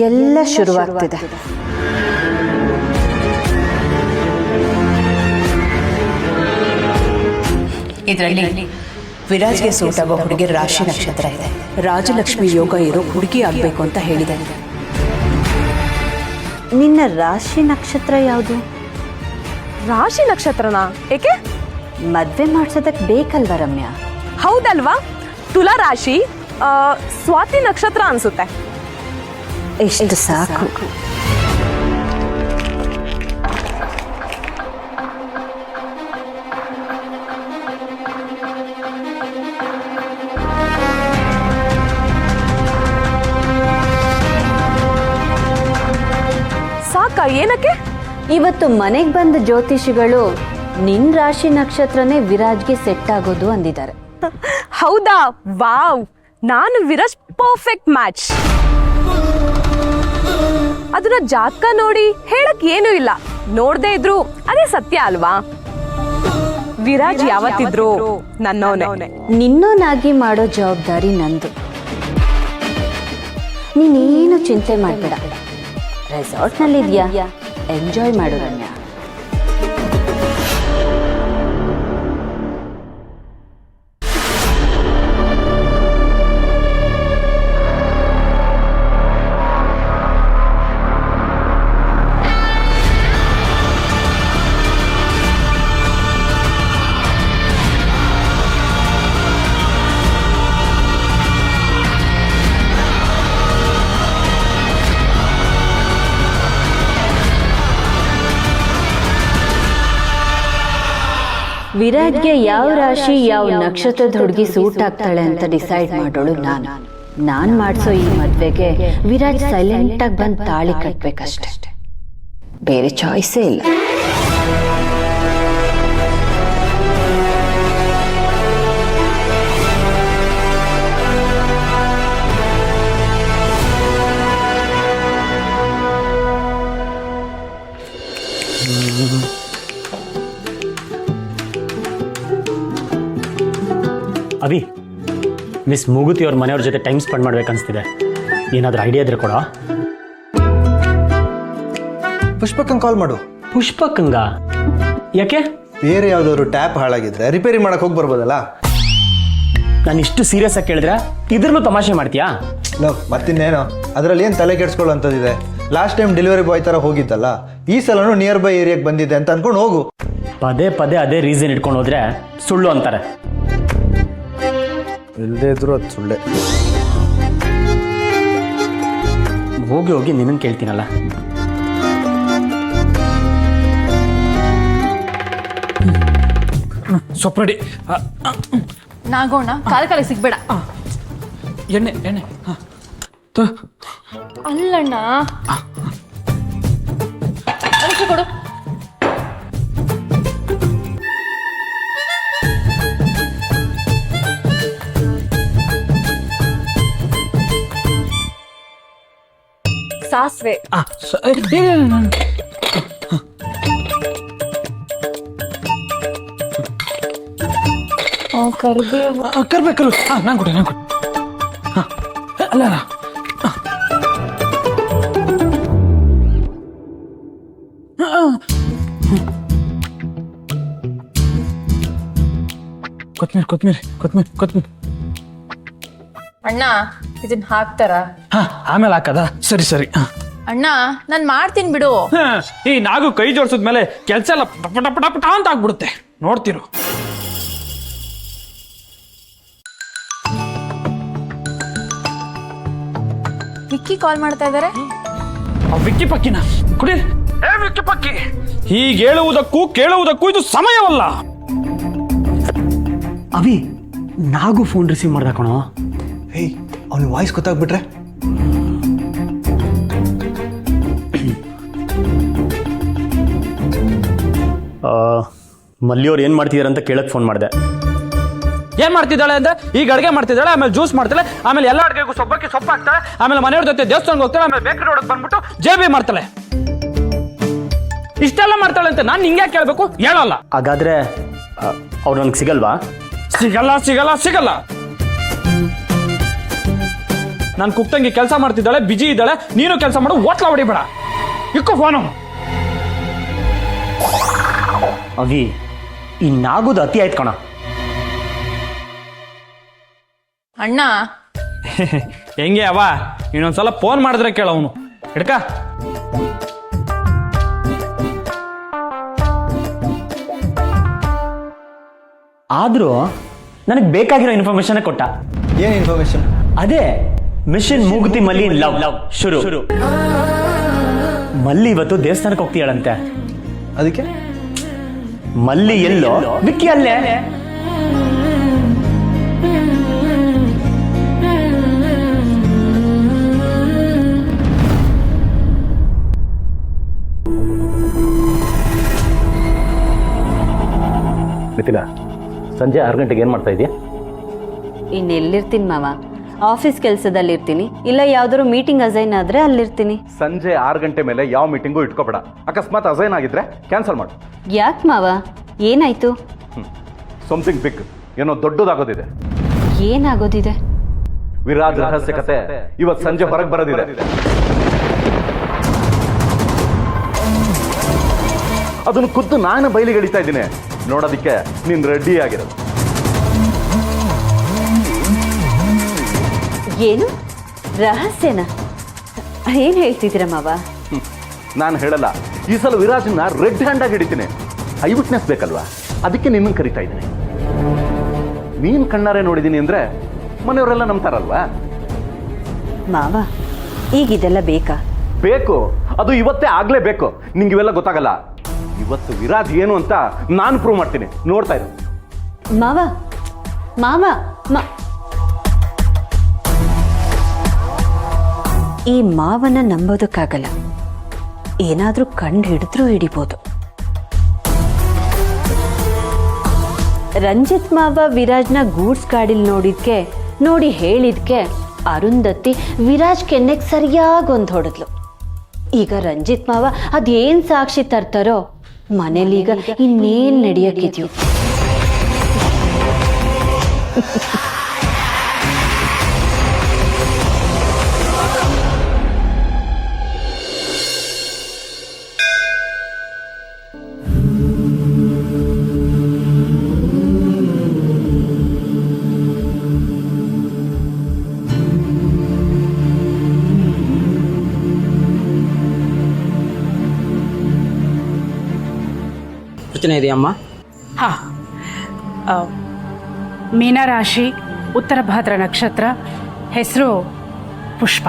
ಎಲ್ಲ ಶುರುವಾಗ್ತಿದೆ. ಇದರಲ್ಲಿ ವಿರಾಜ್ಗೆ ಸೂಟ್ ಆಗೋ ಹುಡುಗಿ ರಾಶಿ ನಕ್ಷತ್ರ ಇದೆ. ರಾಜಲಕ್ಷ್ಮಿ ಯೋಗ ಇರೋ ಹುಡುಗಿ ಆಗಬೇಕು ಅಂತ ಹೇಳಿದೆ. ನಿನ್ನ ರಾಶಿ ನಕ್ಷತ್ರ ಯಾವುದು? ರಾಶಿ ನಕ್ಷತ್ರನಾ? ಏಕೆ? ಮದ್ವೆ ಮಾಡ್ಸೋದಕ್ಕೆ ಬೇಕಲ್ವಾ ರಮ್ಯಾ? ಹೌದಲ್ವಾ, ತುಲಾ ರಾಶಿ ಸ್ವಾತಿ ನಕ್ಷತ್ರ ಅನ್ಸುತ್ತೆ. ಎಷ್ಟು ಸಾಕು. ಸಾಕಾ? ಏನಕ್ಕೆ? ಇವತ್ತು ಮನೆಗೆ ಬಂದ ಜ್ಯೋತಿಷಿಗಳು ನಿನ್ ರಾಶಿ ನಕ್ಷತ್ರನೇ ವಿರಾಜ್ಗೆ ಸೆಟ್ ಆಗೋದು ಅಂದಿದ್ದಾರೆ. ಹೌದಾ? ವಾವ್, ನಾನು ವಿರಾಜ್ ಪರ್ಫೆಕ್ಟ್ ಮ್ಯಾಚ್. ಅದನ್ನ ಜಾತಕ ನೋಡಿ ಹೇಳಕ್ ಏನೂ ಇಲ್ಲ, ನೋಡ್ದೇ ಇದ್ರು ಅದೇ ಸತ್ಯ ಅಲ್ವಾ? ವಿರಾಜ್ ಯಾವತ್ತಿದ್ರು ನನ್ನವನೇ. ನಿನ್ನೋನಾಗಿ ಮಾಡೋ ಜವಾಬ್ದಾರಿ ನಂದು. ನೀನೇನು ಚಿಂತೆ ಮಾಡಬೇಡ. ರೆಸಾರ್ಟ್ನಲ್ಲಿದ್ಯಾ, ಎಂಜಾಯ್ ಮಾಡು ರಮ್ಯಾ. ವಿರಾಜ್ಗೆ ಯಾವ ರಾಶಿ ಯಾವ ನಕ್ಷತ್ರದ ಹುಡುಗಿ ಸೂಟ್ ಆಗ್ತಾಳೆ ಅಂತ ಡಿಸೈಡ್ ಮಾಡೋಳು ನಾನ್ ಮಾಡಿಸೋ ಈ ಮದ್ವೆಗೆ ವಿರಾಜ್ ಸೈಲೆಂಟ್ ಆಗಿ ಬಂದು ತಾಳಿ ಕಟ್ಬೇಕಷ್ಟೆ, ಬೇರೆ ಚಾಯ್ಸೇ ಇಲ್ಲ. ಅವಿ, ಮಿಸ್ ಮೂಗುತಿ ಅವ್ರ ಮನೆಯವ್ರ ಜೊತೆ ಟೈಮ್ ಸ್ಪೆಂಡ್ ಮಾಡ್ಬೇಕನ್ಸ್ತಿದೆ. ಏನಾದರೂ ಐಡಿಯಾ ಇದ್ರೆ ಕೊಡ. ಪುಷ್ಪಕ್ಕಂಗೆ ಕಾಲ್ ಮಾಡು. ಪುಷ್ಪಕ್ಕಂಗ? ಯಾಕೆ? ಬೇರೆ ಯಾವುದಾದ್ರು ಟ್ಯಾಪ್ ಹಾಳಾಗಿದ್ರೆ ರಿಪೇರಿ ಮಾಡಕ್ಕೆ ಹೋಗಿ ಬರ್ಬೋದಲ್ಲ. ನಾನು ಇಷ್ಟು ಸೀರಿಯಸ್ ಆಗಿ ಕೇಳಿದ್ರೆ ಇದ್ರಲ್ಲೂ ತಮಾಷೆ ಮಾಡ್ತೀಯಾ? ಮತ್ತಿನ್ನೇನು, ಅದರಲ್ಲಿ ಏನು ತಲೆ ಕೆಡ್ಸ್ಕೊಳ್ಳೋಂಥದ್ದಿದೆ? ಲಾಸ್ಟ್ ಟೈಮ್ ಡೆಲಿವರಿ ಬಾಯ್ ಥರ ಹೋಗಿದ್ದಲ್ಲ, ಈ ಸಲನೂ ನಿಯರ್ ಬೈ ಏರಿಯಾಗೆ ಬಂದಿದೆ ಅಂತ ಅನ್ಕೊಂಡು ಹೋಗು. ಪದೇ ಪದೇ ಅದೇ ರೀಸನ್ ಇಟ್ಕೊಂಡು ಹೋದ್ರೆ ಸುಳ್ಳು ಅಂತಾರೆ. ಇಲ್ಲದೇ ಇದ್ರು ಅದು ಸುಳ್ಳೆ. ಹೋಗಿ ಹೋಗಿ ನಿನ್ನನ್ನು ಕೇಳ್ತೀನಲ್ಲ. ಸೊಪ್ಪು ರೆಡಿ. ನಾಗೋಣ, ಕಾಲ ಸಿಗ್ಬೇಡ. ಎಣ್ಣೆ ಎಣ್ಣೆ ಅಲ್ಲಣ್ಣ, ಅರಿಶಿ ಕೊಡು. ಸಾಸ್ವೆ. ಕರ್ಬೇಕಲ್ಲ. ನಾನು ಕೊಟ್ಟೆ ಅಲ್ಲ. ಕೊತ್ಮೀರಿ ಕೊತ್ಮೀರಿ ಕೊತ್ಮೀರಿ ಕೊತ್ಮೀರಿ. ಅಣ್ಣ, ಇದನ್ನ ಹಾಕ್ತಾರ? ಆಮೇಲೆ ಹಾಕದ? ಸರಿ ಸರಿ. ಅಣ್ಣ, ನಾನ್ ಮಾಡ್ತೀನಿ ಬಿಡು. ಈ ನಾಗು ಕೈ ಜೋಡಿಸಿದ್ಮೇಲೆ ಕೆಲಸ ಎಲ್ಲ ಪಟ ಪಟ ಪಟ ಅಂತ ಆಗ್ಬಿಡುತ್ತೆ, ನೋಡ್ತಿರು. ವಿಕ್ಕಿ ಕಾಲ್ ಮಾಡ್ತಾ ಇದಾರೆ. ವಿಕ್ಕಿ ಪಕ್ಕಿನ ಕುಡಿ. ವಿಕ್ಕಿ ಪಕ್ಕಿ, ಹೀಗೆ ಹೇಳುವುದಕ್ಕೂ ಕೇಳುವುದಕ್ಕೂ ಇದು ಸಮಯವಲ್ಲ. ಅವಿ, ನಾಗು ಫೋನ್ ರಿಸೀವ್ ಮಾಡ್ದ ಕಣೋ. ಹೇಯ್, ಅವನ ವಾಯ್ಸ್ ಗೊತ್ತಾಗ್ಬಿಟ್ರೆ? ಮಲ್ಲಿಯವ್ರು ಏನು ಮಾಡ್ತಿದ್ದಾರೆ ಅಂತ ಕೇಳಕ್ಕೆ ಫೋನ್ ಮಾಡಿದೆ. ಏನ್ ಮಾಡ್ತಿದ್ದಾಳೆ ಅಂದ್ರೆ, ಈಗ ಅಡುಗೆ ಮಾಡ್ತಿದ್ದಾಳೆ, ಆಮೇಲೆ ಜ್ಯೂಸ್ ಮಾಡ್ತಾಳೆ, ಆಮೇಲೆ ಎಲ್ಲ ಅಡುಗೆಗೂ ಸೊಪ್ಪು ಹಾಕ್ತಾಳೆ, ಆಮೇಲೆ ಮನೆಯವ್ರ ಜೊತೆ ದೇವಸ್ಥಾನಕ್ಕೆ ಹೋಗ್ತಾಳೆ, ಆಮೇಲೆ ಬೇಕರಿ ರೋಡಕ್ಕೆ ಬಂದ್ಬಿಟ್ಟು ಜೇಬಿ ಮಾಡ್ತಾಳೆ. ಇಷ್ಟೆಲ್ಲ ಮಾಡ್ತಾಳೆ ಅಂತ ನಾನು ಹಿಂಗೆ ಕೇಳಬೇಕು? ಹೇಳಲ್ಲ. ಹಾಗಾದ್ರೆ ಅವ್ರು ನನಗೆ ಸಿಗಲ್ವಾ? ಸಿಗಲ್ಲ ಸಿಗಲ್ಲ ಸಿಗಲ್ಲ. ನಾನು ಕುಕ್ತಂಗಿ ಕೆಲಸ ಮಾಡ್ತಿದ್ದಾಳೆ, ಬಿಜಿ ಇದ್ದಾಳೆ, ನೀನು ಕೆಲಸ ಮಾಡು, ಓಟ್ಲ ಹೊಡಿಬೇಡ. ಇಕ್ಕೋ ಫೋನು. ಅವಿ, ಇನ್ನಾಗೋದು ಅತಿ ಆಯ್ತು ಕಣ. ಅಣ್ಣ ಹೆಂಗೆ ಅವ ಇನ್ನೊಂದ್ಸಲ ಫೋನ್ ಮಾಡಿದ್ರೆ ಕೇಳ ಅವನು ಹಿಡ್ಕ. ಆದ್ರೂ ನನಗೆ ಬೇಕಾಗಿರೋ ಇನ್ಫಾರ್ಮೇಶನ್ ಕೊಟ್ಟ. ಏನು ಇನ್ಫಾರ್ಮೇಶನ್? ಅದೇ ಮಿಷನ್ ಮೂಗುತಿ ಮಲ್ಲಿ ಲವ್ ಶುರು. ಮಲ್ಲಿ ಇವತ್ತು ದೇವಸ್ಥಾನಕ್ಕೆ ಹೋಗ್ತೀಯಾಳಂತೆ. ಅದಕ್ಕೆ ಮಲ್ಲಿ ಎಲ್ಲೋ, ವಿಕ್ಕಿ ಅಲ್ಲೇ. ಮಿಥಿಲಾ, ಸಂಜೆ 6 ಗಂಟೆಗೆ ಏನು ಮಾಡ್ತಾ ಇದೆಯಾ? ಇನ್ನೆಲ್ಲಿರ್ತೀನಿ ಮಾವ? ಆಫೀಸ್ ಕೆಲಸದಲ್ಲಿರ್ತೀನಿ, ಇಲ್ಲ ಯಾವ್ದಾದ್ರು ಮೀಟಿಂಗ್ ಅಸೈನ್ ಆದ್ರೆ ಅಲ್ಲಿರ್ತೀನಿ. ಸಂಜೆ 6 ಗಂಟೆ ಮೇಲೆ ಯಾವ ಮೀಟಿಂಗು ಇಟ್ಕೋಬೇಡ. ಅಕಸ್ಮಾತ್ ಅಸೈನ್ ಆಗಿದ್ರೆ ಕ್ಯಾನ್ಸಲ್ ಮಾಡು. ಯಾಕೆ ಮಾವ, ಏನಾಯ್ತು? ಸಮಥಿಂಗ್ ಬಿಗ್, ಏನೋ ದೊಡ್ಡದಾಗೋದಿದೆ. ಏನಾಗೋದಿದೆ? ವಿರಾಜ್ ರಹಸ್ಯ ಕತೆ ಇವತ್ತು ಸಂಜೆ ಹೊರಗೆ ಬರೋದಿದೆ. ಅದನ್ನು ಖುದ್ದು ನಾನು ಬಯಲಿಗೆ ಎಳಿತಾ ಇದ್ದೀನಿ. ನೋಡೋದಿಕ್ಕೆ ನೀನು ರೆಡಿ ಆಗಿರೋದು. ಏನು ರಹಸ್ಯನ? ಏನ್ ಹೇಳ್ತಿದ್ದೀರ ಮಾವ? ನಾನು ಹೇಳಲ್ಲ, ಈ ಸಲ ವಿರಾಜನ್ನ ರೆಡ್ ಹ್ಯಾಂಡ್ ಆಗಿ ಹಿಡಿತೀನಿ. ಐ ವಿಟ್ನೆಸ್ ಬೇಕಲ್ವಾ, ಅದಕ್ಕೆ ನಿನ್ನನ್ನು ಕರಿತಾ ಇದ್ದೀನಿ. ನೀನ್ ಕಣ್ಣಾರೆ ನೋಡಿದ್ದೀನಿ ಅಂದ್ರೆ ಮನೆಯವರೆಲ್ಲ ನಂಬ್ತಾರಲ್ವಾ? ಮಾವ, ಈಗಿದೆಲ್ಲ ಬೇಕಾ? ಬೇಕು, ಅದು ಇವತ್ತೇ ಆಗ್ಲೇಬೇಕು. ನಿಂಗೆ ಇವೆಲ್ಲ ಗೊತ್ತಾಗಲ್ಲ. ಇವತ್ತು ವಿರಾಜ್ ಏನು ಅಂತ ನಾನು ಪ್ರೂವ್ ಮಾಡ್ತೀನಿ, ನೋಡ್ತಾ ಇರು. ಮಾವ ಮಾವ ಈ ಮಾವನ ನಂಬೋದಕ್ಕಾಗಲ್ಲ. ಏನಾದ್ರೂ ಕಂಡು ಹಿಡಿದ್ರೂ ಹಿಡಿಬೋದು. ರಂಜಿತ್ ಮಾವ ವಿರಾಜ್ನ ಗೂಡ್ಸ್ ಗಾಡಿಲಿ ನೋಡಿ ಹೇಳಿದ್ಕೆ ಅರುಂಧತಿ ವಿರಾಜ್ ಕೆನ್ನೆಗೆ ಸರಿಯಾಗಿ ಒಂದು ಹೊಡೆದ್ಲು. ಈಗ ರಂಜಿತ್ ಮಾವ ಅದೇನ್ ಸಾಕ್ಷಿ ತರ್ತಾರೋ ಮನೇಲೀಗ ಇನ್ನೇನ್ ನಡೆಯಕ್ಕಿದ್ಯೋ. ಯೋಚನೆ ಇದೆಯಮ್ಮ? ಹಾಂ, ಮೀನರಾಶಿ, ಉತ್ತರ ಭಾದ್ರ ನಕ್ಷತ್ರ, ಹೆಸರು ಪುಷ್ಪ.